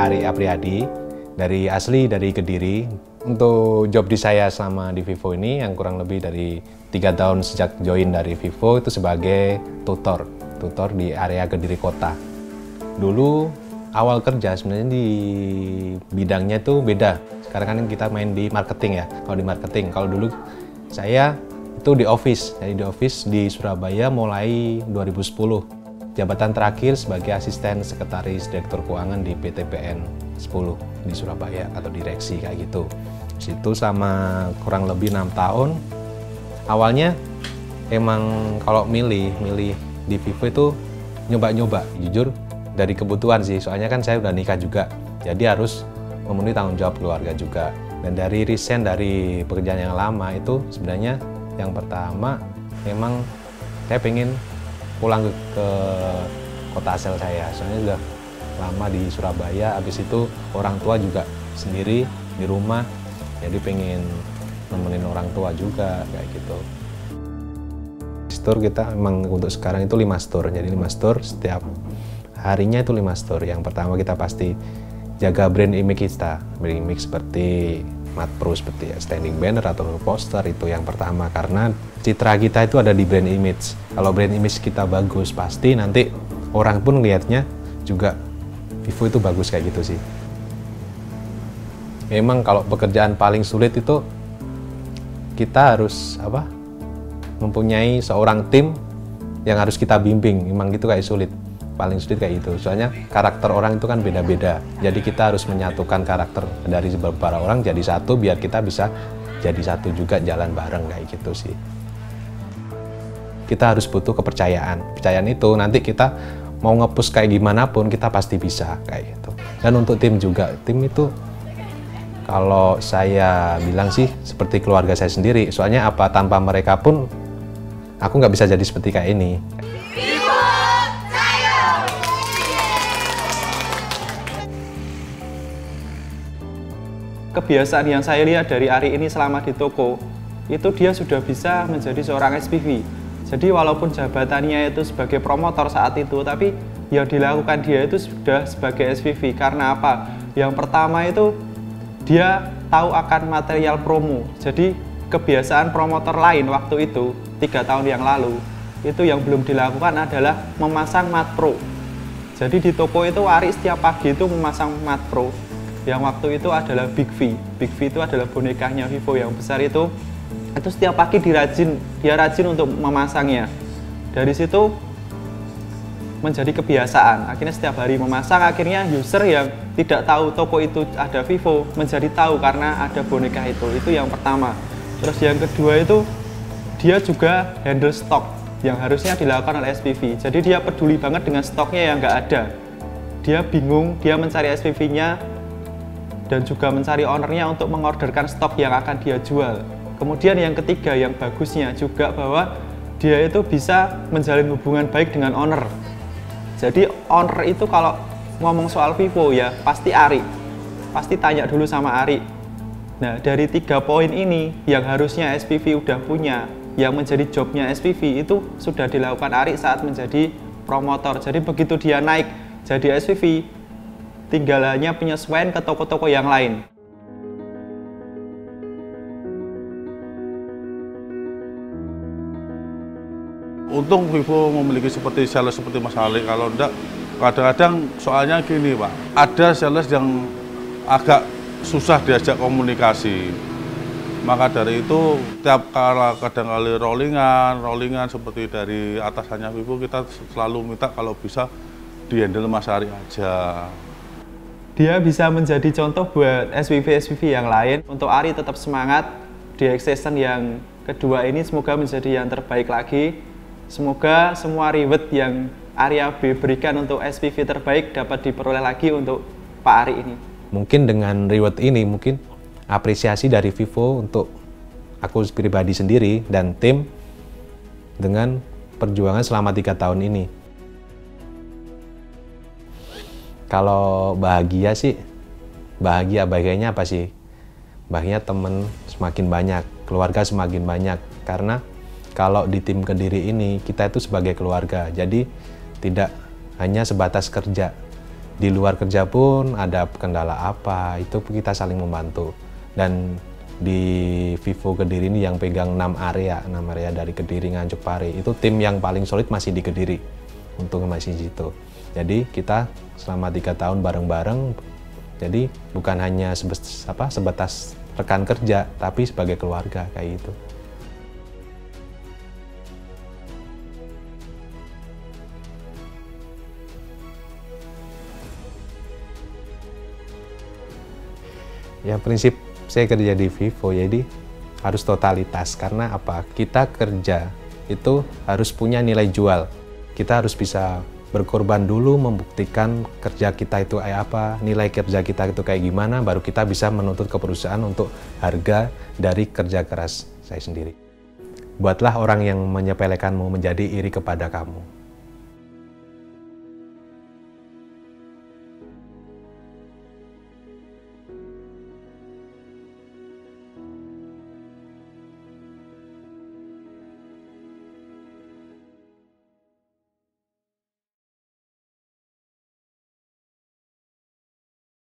Ari Apriyadi, asli dari Kediri. Untuk job di saya selama di Vivo ini yang kurang lebih dari 3 tahun sejak join dari Vivo itu sebagai tutor di area Kediri Kota. Dulu awal kerja sebenarnya di bidangnya itu beda. Sekarang kan kita main di marketing ya. Kalau dulu saya itu di office. Jadi di office di Surabaya mulai 2010. Jabatan terakhir sebagai asisten sekretaris direktur keuangan di PTPN 10 di Surabaya atau direksi kayak gitu. Situ sama kurang lebih 6 tahun. Awalnya emang kalau milih di Vivo itu nyoba-nyoba, jujur dari kebutuhan sih. Soalnya kan saya udah nikah juga, jadi harus memenuhi tanggung jawab keluarga juga. Dan dari resign dari pekerjaan yang lama itu sebenarnya yang pertama memang saya pengen pulang ke kota asal saya, soalnya sudah lama di Surabaya, habis itu orang tua juga sendiri di rumah, jadi pengen nemenin orang tua juga kayak gitu. Store kita memang untuk sekarang itu 5 store, jadi 5 store setiap harinya itu 5 store. Yang pertama kita pasti jaga brand image kita, brand image seperti Matpro, seperti standing banner atau poster, itu yang pertama, karena citra kita itu ada di brand image. Kalau brand image kita bagus, pasti nanti orang pun lihatnya juga Vivo itu bagus kayak gitu sih. Memang kalau pekerjaan paling sulit itu kita harus mempunyai seorang tim yang harus kita bimbing. Memang gitu kayak sulit. Paling sulit kayak gitu, soalnya karakter orang itu kan beda-beda, jadi kita harus menyatukan karakter dari beberapa orang jadi satu biar kita bisa jadi satu juga, jalan bareng kayak gitu sih. Kita harus butuh kepercayaan itu nanti kita mau nge-push kayak gimana pun kita pasti bisa kayak gitu. Dan untuk tim juga, tim itu kalau saya bilang sih seperti keluarga saya sendiri, soalnya tanpa mereka pun aku nggak bisa jadi seperti kayak ini. Kebiasaan yang saya lihat dari Ari ini selama di toko, itu dia sudah bisa menjadi seorang SPV. Jadi walaupun jabatannya itu sebagai promotor saat itu, tapi yang dilakukan dia itu sudah sebagai SPV. Karena apa? Yang pertama itu dia tahu akan material promo. Jadi kebiasaan promotor lain waktu itu, 3 tahun yang lalu, itu yang belum dilakukan adalah memasang Matpro. Jadi di toko itu Ari setiap pagi itu memasang Matpro. Yang waktu itu adalah Big V. Big V itu adalah bonekanya Vivo yang besar itu setiap pagi dia rajin untuk memasangnya. Dari situ menjadi kebiasaan. Akhirnya setiap hari memasang, akhirnya user yang tidak tahu toko itu ada Vivo menjadi tahu karena ada boneka itu. Itu yang pertama. Terus yang kedua itu dia juga handle stok yang harusnya dilakukan oleh SPV. Jadi dia peduli banget dengan stoknya yang nggak ada. Dia bingung, dia mencari SPV-nya dan juga mencari ownernya untuk mengorderkan stok yang akan dia jual. Kemudian yang ketiga, yang bagusnya juga bahwa dia itu bisa menjalin hubungan baik dengan owner. Jadi owner itu kalau ngomong soal Vivo ya pasti Ari, pasti tanya dulu sama Ari. Nah dari 3 poin ini yang harusnya SPV udah punya, yang menjadi jobnya SPV itu sudah dilakukan Ari saat menjadi promotor. Jadi begitu dia naik jadi SPV, tinggal hanya penyesuaian ke toko-toko yang lain. Untung Vivo memiliki seperti sales seperti Mas Ali. Kalau enggak, kadang-kadang soalnya gini Pak, ada sales yang agak susah diajak komunikasi. Maka dari itu, tiap kadang-kali rollingan seperti dari atasannya Vivo, kita selalu minta kalau bisa di-handle Mas Ari aja. Dia bisa menjadi contoh buat SPV yang lain. Untuk Ari tetap semangat di season yang kedua ini, semoga menjadi yang terbaik lagi. Semoga semua reward yang Ari AB berikan untuk SPV terbaik dapat diperoleh lagi untuk Pak Ari ini. Mungkin dengan reward ini, mungkin apresiasi dari Vivo untuk aku pribadi sendiri dan tim dengan perjuangan selama 3 tahun ini. Kalau bahagia sih, bahagianya apa sih? Bahagia temen semakin banyak, keluarga semakin banyak. Karena kalau di tim Kediri ini, kita itu sebagai keluarga. Jadi tidak hanya sebatas kerja. di luar kerja pun ada kendala apa, itu kita saling membantu. Dan di Vivo Kediri ini yang pegang 6 area dari Kediri, Nganjuk, Pare, itu tim yang paling solid masih di Kediri, untuk masih di situ. Jadi kita selama 3 tahun bareng-bareng, jadi bukan hanya sebatas rekan kerja, tapi sebagai keluarga kayak gitu. Ya prinsip saya kerja di Vivo, jadi harus totalitas. Karena apa? Kita kerja itu harus punya nilai jual. Kita harus bisa berkorban dulu, membuktikan kerja kita itu kayak apa, nilai kerja kita itu kayak gimana, baru kita bisa menuntut ke perusahaan untuk harga dari kerja keras saya sendiri. Buatlah orang yang menyepelekanmu menjadi iri kepada kamu.